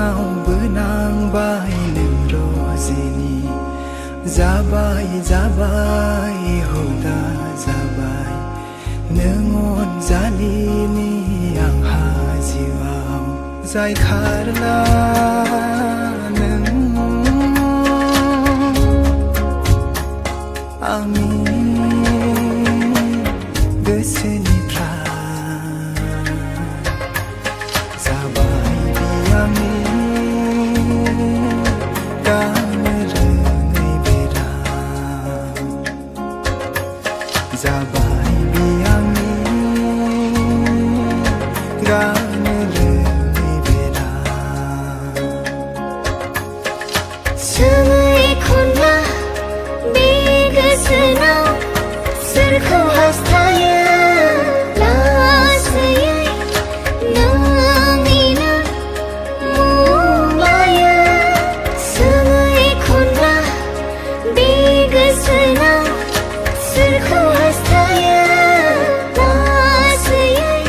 आंनावबो नांबाय नों रजेनि जाबाय जाबाय हुदा जाबाय नों अनजालिनि आंहा जिउआव जायखारला नों आंनि जाबाय बियांनि गानो रोङै बेरा सोङै खनला बे गोसोनाव सोरखौ हास्थायो लासैयै नोंनिनो मुं लायो सोङै खनला बे गोसोनाव सोरखौ हास्थायो लासैयै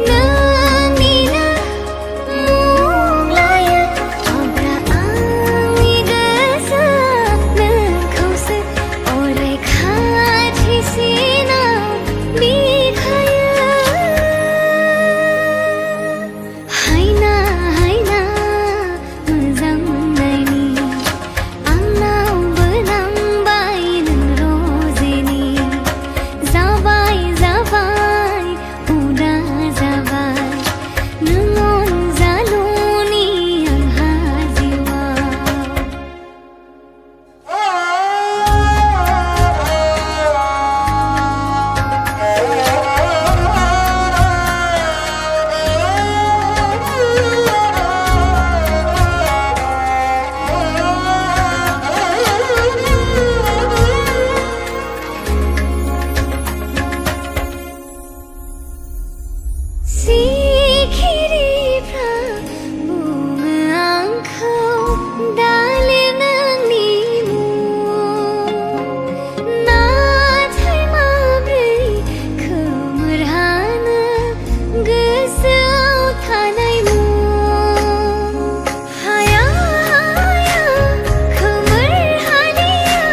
नोंनिनो मुं लायो अब्ला आंनि गोसोआ नोंखौसो अराय खाथिसिनाव बिखायो हायना हायना मोजां मोननायनि आंनावबो नांबाय नों रजेनि जाबाय जाबाय हुदा जाबाय नों अनजालुनि आंहा जिउआव सिखिरिफ्रा बुङो आंखौ दालिर नोंनि मुं नाथाय माब्रै खोमोरहानो गोसोआव थानाय मुं हाया हाया खोमोरहानिया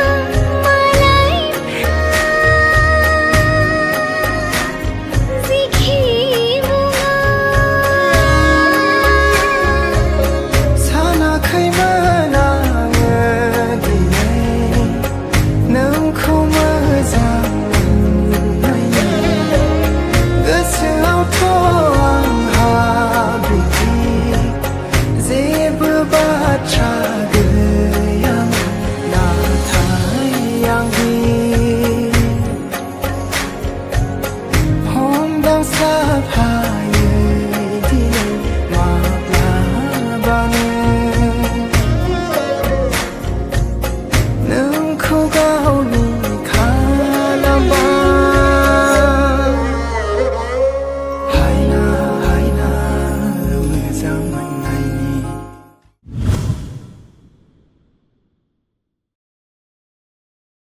मालायफ्रा जिखि सानाखैमोन आङो दिनै नोंखौ मोजां मोननायनि गोसोआवथ' आंहा बिदि जेबो बाथ्रा गैयामोन नाथाय आंनि हमदांसाफाय